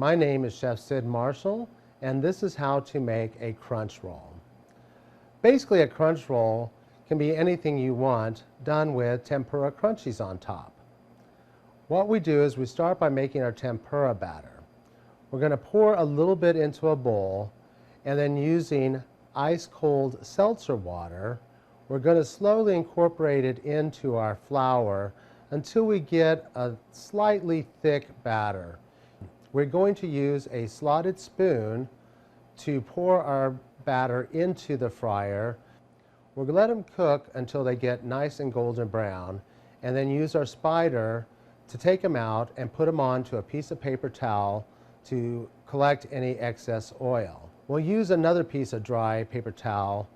My name is Chef Sid Marshall, and this is how to make a crunch roll. Basically, a crunch roll can be anything you want done with tempura crunchies on top. What we do is we start by making our tempura batter. We're going to pour a little bit into a bowl, and then using ice-cold seltzer water, we're going to slowly incorporate it into our flour until we get a slightly thick batter. We're going to use a slotted spoon to pour our batter into the fryer. We're going to let them cook until they get nice and golden brown, and then use our spider to take them out and put them onto a piece of paper towel to collect any excess oil. We'll use another piece of dry paper towel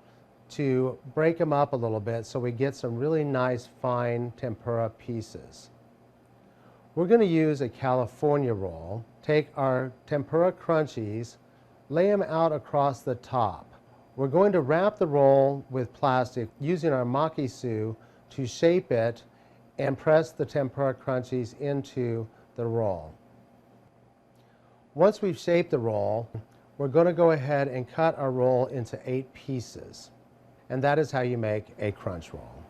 to break them up a little bit so we get some really nice fine tempura pieces. We're going to use a California roll. Take our tempura crunchies, lay them out across the top. We're going to wrap the roll with plastic using our maki-su to shape it and press the tempura crunchies into the roll. Once we've shaped the roll, we're going to go ahead and cut our roll into 8 pieces. And that is how you make a crunch roll.